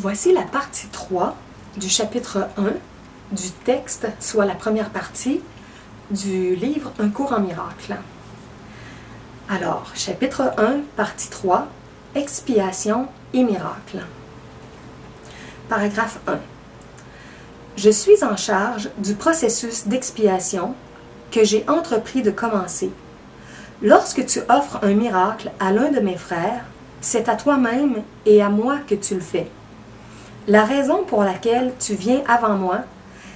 Voici la partie 3 du chapitre 1 du texte, soit la première partie du livre Un cours en miracles. Alors, chapitre 1, partie 3, expiation et miracles. Paragraphe 1. Je suis en charge du processus d'expiation que j'ai entrepris de commencer. Lorsque tu offres un miracle à l'un de mes frères, c'est à toi-même et à moi que tu le fais. La raison pour laquelle tu viens avant moi,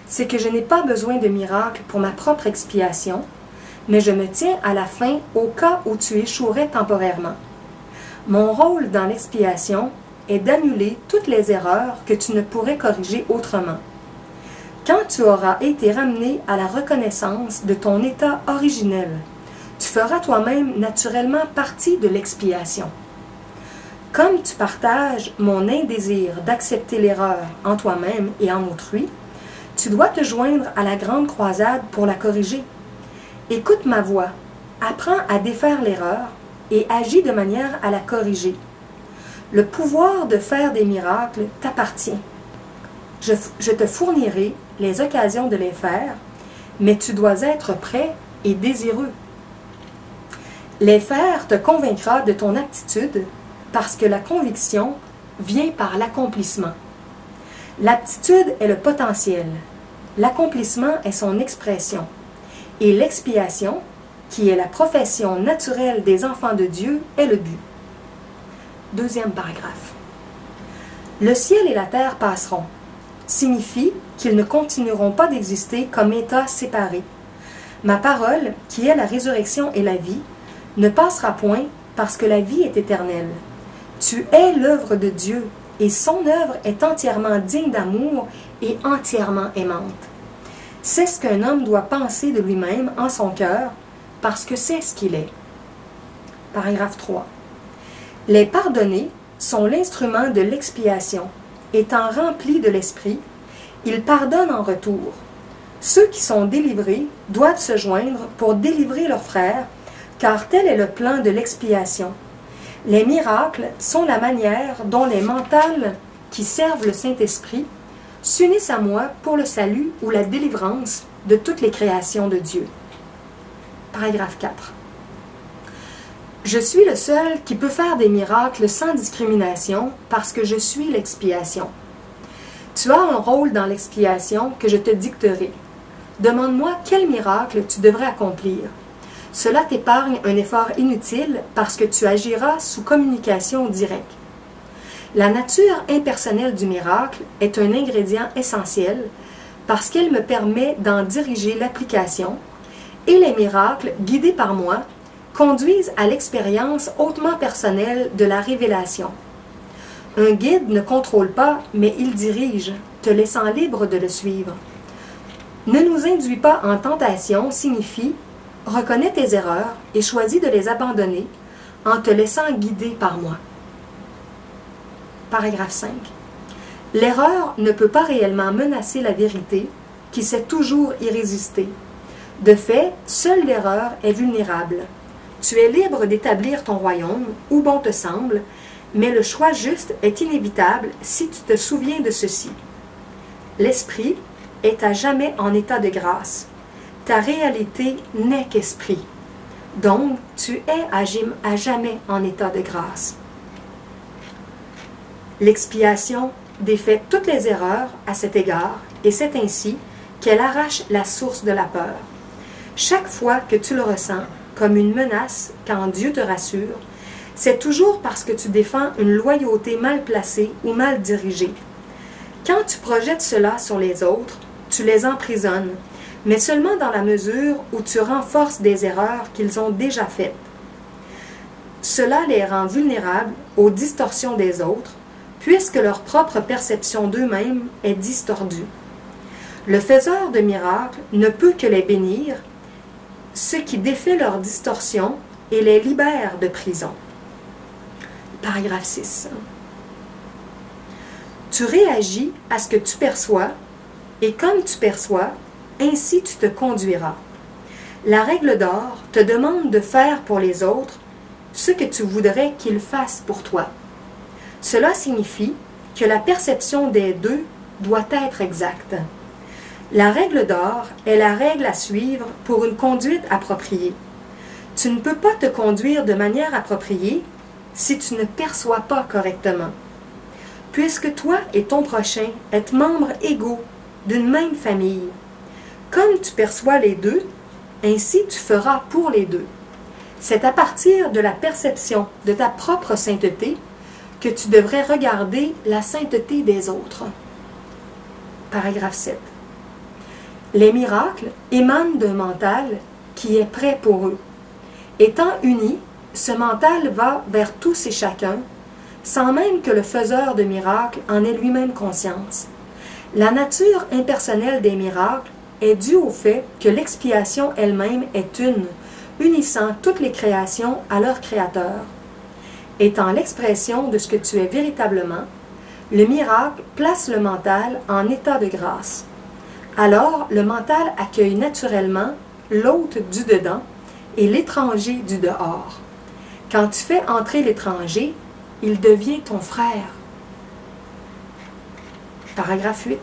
c'est que je n'ai pas besoin de miracle pour ma propre expiation, mais je me tiens à la fin au cas où tu échouerais temporairement. Mon rôle dans l'expiation est d'annuler toutes les erreurs que tu ne pourrais corriger autrement. Quand tu auras été ramené à la reconnaissance de ton état originel, tu feras toi-même naturellement partie de l'expiation. Comme tu partages mon indésir d'accepter l'erreur en toi-même et en autrui, tu dois te joindre à la grande croisade pour la corriger. Écoute ma voix, apprends à défaire l'erreur et agis de manière à la corriger. Le pouvoir de faire des miracles t'appartient. Je te fournirai les occasions de les faire, mais tu dois être prêt et désireux. Les faire te convaincra de ton aptitude, parce que la conviction vient par l'accomplissement. L'aptitude est le potentiel, l'accomplissement est son expression, et l'expiation, qui est la profession naturelle des enfants de Dieu, est le but. Deuxième paragraphe. Le ciel et la terre passeront, signifie qu'ils ne continueront pas d'exister comme états séparés. Ma parole, qui est la résurrection et la vie, ne passera point parce que la vie est éternelle. Tu es l'œuvre de Dieu, et son œuvre est entièrement digne d'amour et entièrement aimante. C'est ce qu'un homme doit penser de lui-même en son cœur, parce que c'est ce qu'il est. Paragraphe 3. Les pardonnés sont l'instrument de l'expiation. Étant remplis de l'esprit, ils pardonnent en retour. Ceux qui sont délivrés doivent se joindre pour délivrer leurs frères, car tel est le plan de l'expiation. Les miracles sont la manière dont les mentales qui servent le Saint-Esprit s'unissent à moi pour le salut ou la délivrance de toutes les créations de Dieu. Paragraphe 4. Je suis le seul qui peut faire des miracles sans discrimination parce que je suis l'expiation. Tu as un rôle dans l'expiation que je te dicterai. Demande-moi quel miracle tu devrais accomplir. Cela t'épargne un effort inutile parce que tu agiras sous communication directe. La nature impersonnelle du miracle est un ingrédient essentiel parce qu'elle me permet d'en diriger l'application et les miracles, guidés par moi, conduisent à l'expérience hautement personnelle de la révélation. Un guide ne contrôle pas, mais il dirige, te laissant libre de le suivre. Ne nous induis pas en tentation signifie reconnais tes erreurs et choisis de les abandonner en te laissant guider par moi. Paragraphe 5. L'erreur ne peut pas réellement menacer la vérité qui sait toujours y résister. De fait, seule l'erreur est vulnérable. Tu es libre d'établir ton royaume où bon te semble, mais le choix juste est inévitable si tu te souviens de ceci. L'esprit est à jamais en état de grâce. Ta réalité n'est qu'esprit. Donc, tu es à jamais en état de grâce. L'expiation défait toutes les erreurs à cet égard, et c'est ainsi qu'elle arrache la source de la peur. Chaque fois que tu le ressens comme une menace quand Dieu te rassure, c'est toujours parce que tu défends une loyauté mal placée ou mal dirigée. Quand tu projettes cela sur les autres, tu les emprisonnes, mais seulement dans la mesure où tu renforces des erreurs qu'ils ont déjà faites. Cela les rend vulnérables aux distorsions des autres, puisque leur propre perception d'eux-mêmes est distordue. Le faiseur de miracles ne peut que les bénir, ce qui défait leur distorsion et les libère de prison. Paragraphe 6. Tu réagis à ce que tu perçois, et comme tu perçois, ainsi tu te conduiras. La règle d'or te demande de faire pour les autres ce que tu voudrais qu'ils fassent pour toi. Cela signifie que la perception des deux doit être exacte. La règle d'or est la règle à suivre pour une conduite appropriée. Tu ne peux pas te conduire de manière appropriée si tu ne perçois pas correctement. Puisque toi et ton prochain êtes membres égaux d'une même famille, comme tu perçois les deux, ainsi tu feras pour les deux. C'est à partir de la perception de ta propre sainteté que tu devrais regarder la sainteté des autres. Paragraphe 7. Les miracles émanent d'un mental qui est prêt pour eux. Étant uni, ce mental va vers tous et chacun, sans même que le faiseur de miracles en ait lui-même conscience. La nature impersonnelle des miracles est due au fait que l'expiation elle-même est une, unissant toutes les créations à leur créateur. Étant l'expression de ce que tu es véritablement, le miracle place le mental en état de grâce. Alors, le mental accueille naturellement l'hôte du dedans et l'étranger du dehors. Quand tu fais entrer l'étranger, il devient ton frère. Paragraphe 8.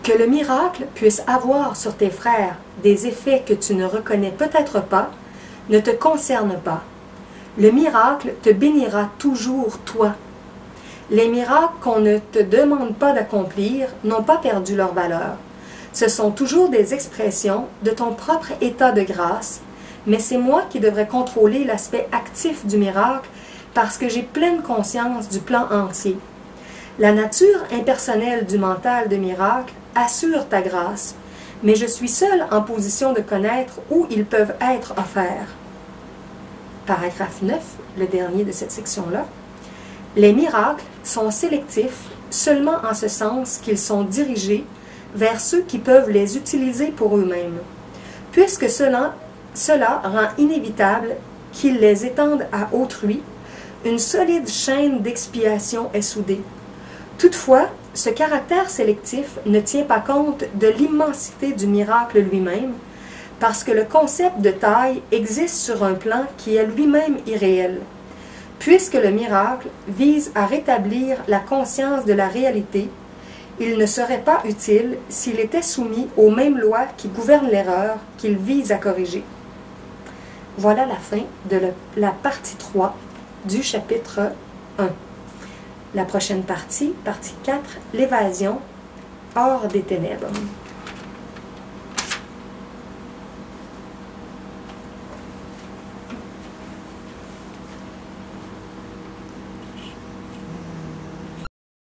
Que le miracle puisse avoir sur tes frères des effets que tu ne reconnais peut-être pas, ne te concerne pas. Le miracle te bénira toujours, toi. Les miracles qu'on ne te demande pas d'accomplir n'ont pas perdu leur valeur. Ce sont toujours des expressions de ton propre état de grâce, mais c'est moi qui devrais contrôler l'aspect actif du miracle parce que j'ai pleine conscience du plan entier. La nature impersonnelle du mental de miracle assure ta grâce, mais je suis seule en position de connaître où ils peuvent être offerts. Paragraphe 9, le dernier de cette section-là. Les miracles sont sélectifs seulement en ce sens qu'ils sont dirigés vers ceux qui peuvent les utiliser pour eux-mêmes, puisque cela rend inévitable qu'ils les étendent à autrui. Une solide chaîne d'expiation est soudée. Toutefois, ce caractère sélectif ne tient pas compte de l'immensité du miracle lui-même, parce que le concept de taille existe sur un plan qui est lui-même irréel. Puisque le miracle vise à rétablir la conscience de la réalité, il ne serait pas utile s'il était soumis aux mêmes lois qui gouvernent l'erreur qu'il vise à corriger. Voilà la fin de la partie 3 du chapitre 1. La prochaine partie, partie 4, l'évasion hors des ténèbres.